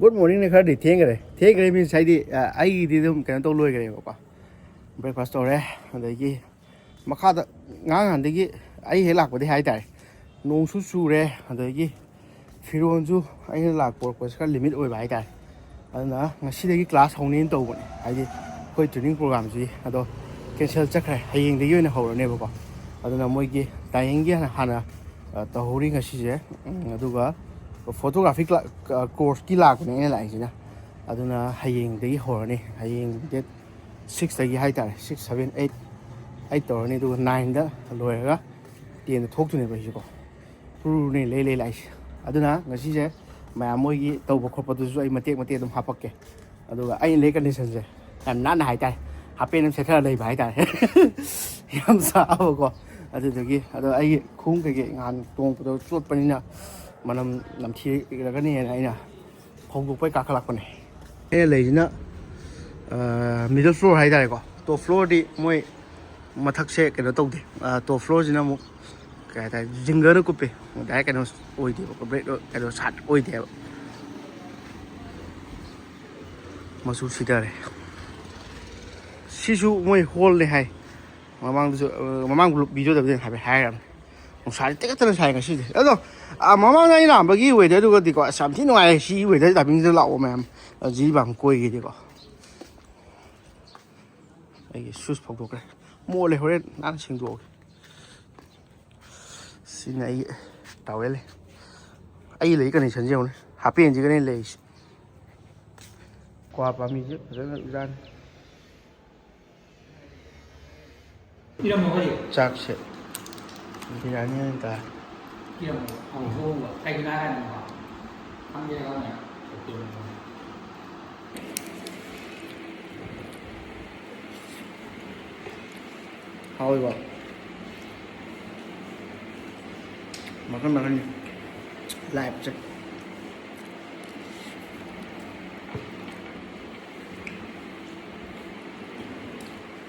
Good morning เนี่ยครับดิเที่ยงกันเลยเที่ยงกันเลยมีใช้ดิไอ้ที่ต้องการต้องรวยกันเลยป่ะ breakfast ตัวเลยเดี๋ยวกี้มาข้าวงานเดี๋ยวกี้ไอ้เห็นหลักประเทศไทยแต่นงสู้ๆเลยเดี๋ยวกี้ฟิโรนจูไอ้เห็นหลักปกติก็ลิมิตไว้ไปแต่อันนั้นงั้นสิ่งที่คลาสห้องนี้ตัวมันไอ้ที่คุย training program สิอันตัว cancel จะใครให้ยิงเดี๋ยวนี้หัวเนี่ยป่ะอันนั้นมวยกี้แต่ยิงกี้นะฮะนะตัวหัวนี้ก็สิเจ้ดูว่าphotography course กี่หลักเนี่ยอะไรสินะอันนั้นให้ยิงเดี๋ยวหัวนี่ให้ยิงเด็ด6เดี๋ยวให้แต่6 7 8ไอ้ตัวนี้ดู9เด้อรวยก็เตียนทุกตัวเนี่ยไปสิก็รู้นี่เล่ๆเลยอันนั้นงั้นสิเจ้แม่มวยกี้ตัวบุคคลประตูช่วยมาเตี้ยต้องหาปักเกะอันนั้นไอ้เล็กกันนี่สิเจ้แต่นั่นหายใจหาเป็นน้ำเสถียรเลยไปหายใจยังสาวก็อันนั้นกี้อันนั้นไอ้คุ้งเกะงานตรงประตูสุดปนินะมันนำทีแล้วก็นี่ไอ้เนี่ยคงบุกไปกักขลักปนเอ้เลยนะmiddle floor หายใจก็ตัว floor ดิมวยมาทักเช็คกันแล้วตัวดิตัว floor จีน่ามุกแต่จิงเกอร์นึกไปได้กันเราโอ้ยเดียวก็เบรดกันเราชัดโอ้ยเดียวมาสู้สิได้เลยชิชูมวย hall เลยให้มามั่งบิโจเดี๋ยวหายไปหายกันผมใช้แต่ก็ต้องใช้กันสิแล้วก็มามั่งไงนะเมื่อกี้เวทดูก็ดีกว่าสามที่หน่วยชีเวทแต่เป็นจะเล่าแม่จีบังกุยกันดีกว่าไอ้ชุดพกตัวกันมัวเลยเขาเล่นนั่งชิงตัวสิไอ้เต่าเลยไอ้เลยกันในชั้นเดียวเลยหาเปลี่ยนจีกันในเลยกว่าปามีเยอะเรื่องร้านจากเสร็จที่ร้านนี้แต่เอาอีกว่ามากันไลฟ์จ้ะ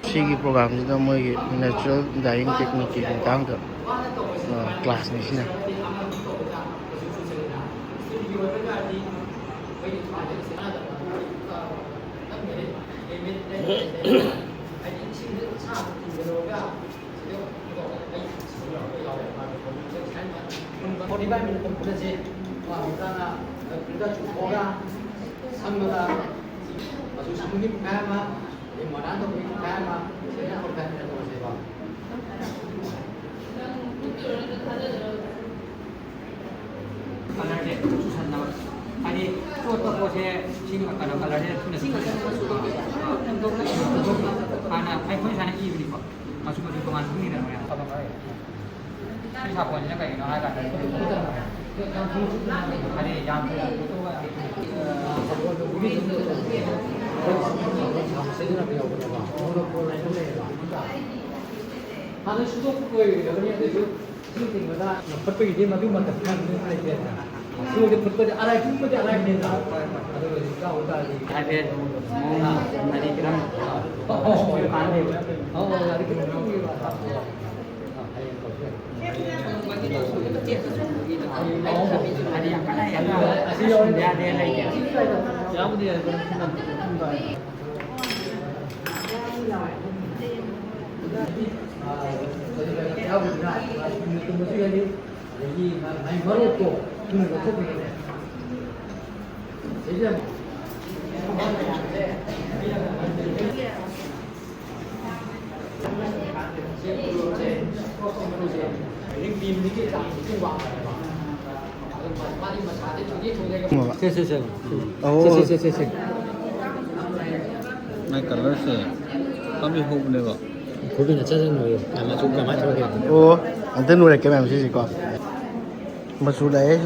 Sigi program kita mau natural dyeing technique tentang ke kelas ni sini. 아니 또 곳에 지금 아까 말하는 하나 아이폰 사는 이유니까 마치 그 동안 흥미는 뭐야 이 사건이 내가 이거 하나 아니 양 하는 수도권의 여러분들 지금 거다 헛백이 되면 좀 맞다 하는 게 수도권 헛백이 알아야 헛백이 알아야 된다 그러니까 오다리 하베 아니 그럼 안에 이렇게 아니 약간 약간 내가 얘기야 아무데나 그런 여기 많이 벌었고 돈을 못 뽑으네. 이제 Này color sẽ có bị hụt được không? 고기는 짜장면이에요. 아마 조금 많이 들어가요. 오, 안 되는 노래 깨면 안 되지 거. mà số đấy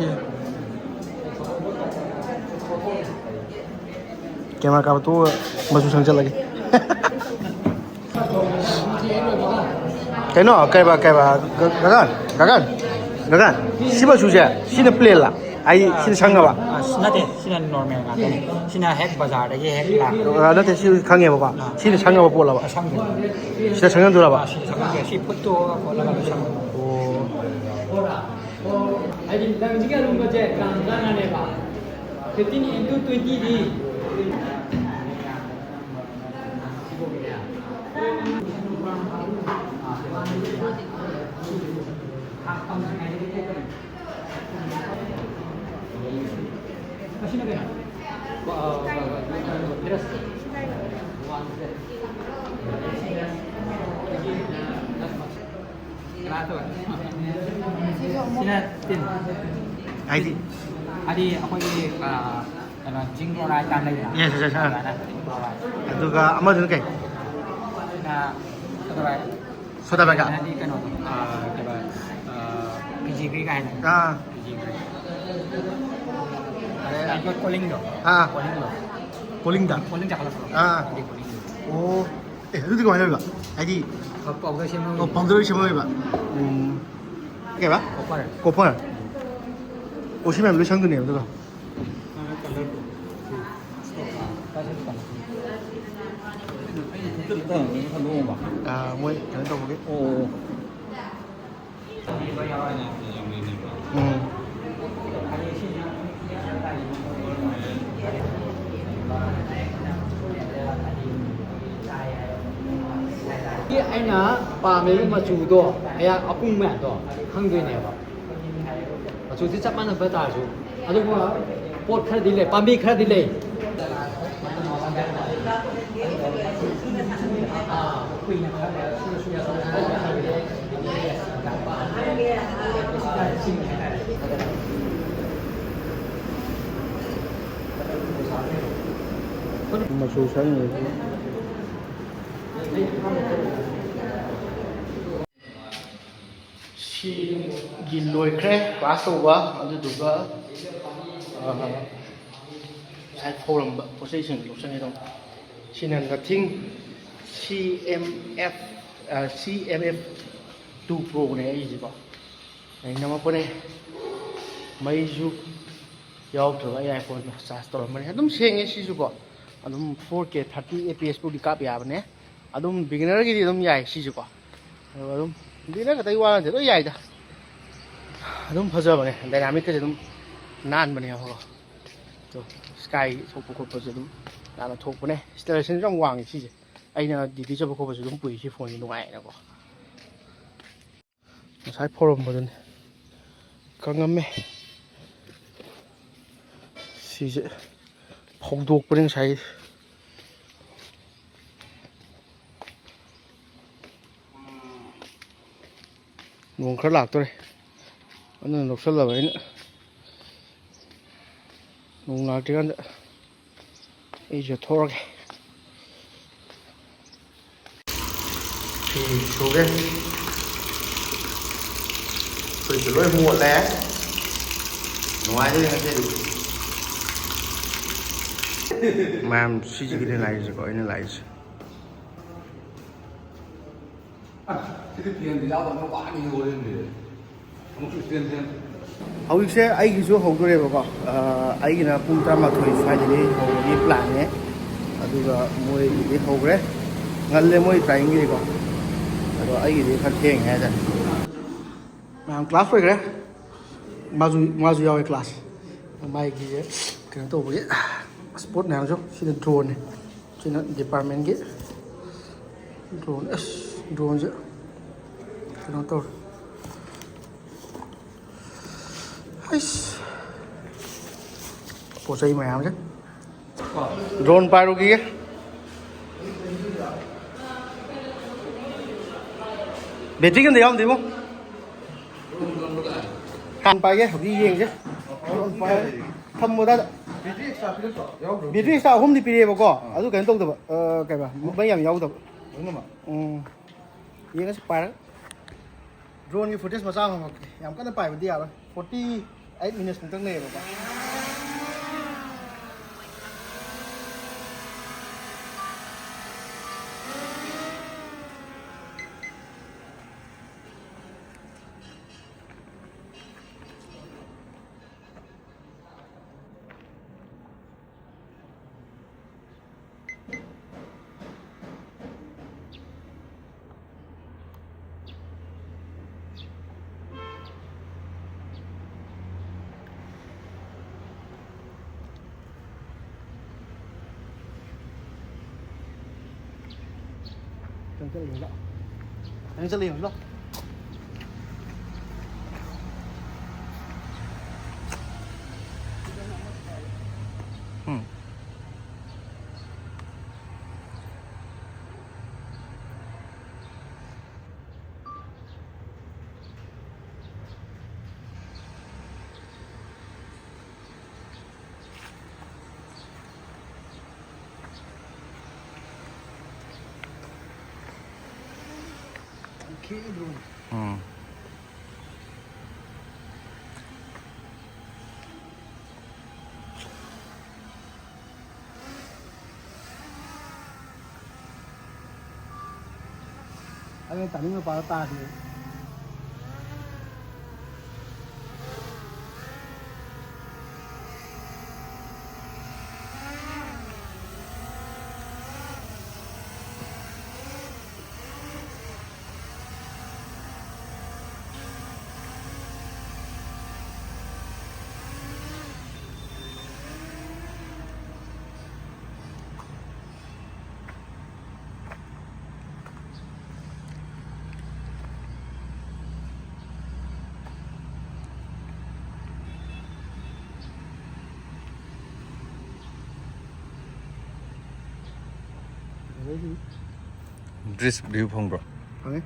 cái mà cao tu mà số sang chân lagi cái nó cái bà gagan siapa suja sini play lah ai sini sang apa nanti sini normal kan sini hack bazar lagi hack lah nanti sini sang apa sini sang apa pola apa sini sang tu apa si foto pola apa sang oh 아니 난 지금 하는 거지 난 안에 봐 15 into 20 đi. Masih ada? Terus. Sila tin. ID. Adi ako yung jingle ride kan đây Yes, yes, yes. Aduga amadun kay. na saudara Soda bangka. nanti kan coba PGP kan Ah. PGP ada ikut calling dong Ah. calling dong Kolinda. calling dah kalau Ah. di calling Oh. Itu kemana ba? ID. apa apa sih mau Oh, 방들이 심어요 봐. 이게 봐? apa 고파. 50만 몇 상근이에요, 그거. 아, 뭐, 저는 또 보게. 오. cái anh á bà mấy mà chủ đó ai à cũng mẹ đó không người này bảo chủ thì chắc ăn phải ta chủ à đúng không bột khai đi lấy bà mi khai đi lấy mà số sáng người si lôi kre class over aduduga side forum position location idong sinan nothing CMF CMF 2 Pro này ai gì bảo này nằm ở đây mấy ju yaw thử ai iPhone charge tàu mà này, đúng xem cái gì ju bảo adum 4K 30 fps pu dikap ya bane adum beginner gi adum yai si ju ko adum beginner ka tai wa de yai da adum phaja bane dynamic ka adum nan bane ho to sky thok ko ko adum na thok bane installation jong wang si aina didi chaba ko adum pui si phone ni ngai na ko sai forum bodun kangame si je phong sai nguồn khá lạc tôi đây anh đọc sơ là vậy nữa nguồn lạc trên đó bây giờ thôi rồi thì số cái tôi chỉ nói mua lẻ ngoài thôi anh sẽ được mà suy nghĩ thế này rồi gọi nó lại cái tiền thì giao động nó quá nhiều rồi nên không chịu tiền thêm. hꯧꯖꯤꯛꯁꯦ ꯑꯩꯒꯤꯁꯨ ꯍꯧꯗꯣꯔꯦꯕꯀꯣ ꯑꯩꯒꯤꯅ ꯄꯨꯡ 12 ꯁ꯭ꯋꯥꯏꯗꯒꯤ ꯍꯧꯕꯒꯤ ꯄ꯭ꯂꯥꯟꯅꯦ ꯑꯗꯨꯒ ꯃꯣꯏꯒꯤꯗꯤ ꯍꯧꯈ꯭ꯔꯦ ꯉꯜꯂꯦ ꯃꯣꯏ ꯇ꯭ꯔꯥꯏꯌꯤꯡꯒꯤꯗꯤꯀꯣ ꯑꯗꯣ ꯑꯩꯒꯤꯗꯤ ꯈꯔ ꯊꯦꯡꯉꯦ ꯍꯥꯏꯇꯥꯔꯦ ꯃꯌꯥꯝ ꯀ꯭ꯂꯥꯁ ꯂꯣꯏꯈ꯭ꯔꯦ ꯃꯥꯁꯨ ꯌꯥꯎꯋꯦ ꯀ꯭ꯂꯥꯁ ꯃꯥꯏꯒꯤꯁꯦ ꯀꯩꯅꯣ ꯇꯧꯕꯒꯤ ꯁ꯭ꯄꯣꯔꯠ ꯃꯌꯥꯝꯁꯨ ꯁꯤꯅ ꯗ꯭ꯔꯣꯟꯅꯦ ꯁꯤꯅ ꯗꯤꯄꯥꯔꯠꯃꯦꯟꯒꯤ drone ꯗ꯭ꯔꯣꯟꯁꯦ kena tahu. Ais. Posai mày áo chứ. Drone pyro kia. Battery cái gì không thì không? Kan pai cái đi riêng chứ. Thâm một đó. Battery sao hôm thì pin bao co? À, cái tông được. Cái bà mấy em nhau được. Đúng không ạ? Riêng cái spy đó. Drone की footage मचा हम याम का ना पाई बंदी यार 48 minutes तक नहीं होगा 这里了，哎，这里有了。嗯。嗯。还有打电话把它打的。Dress view phong bro. Okay.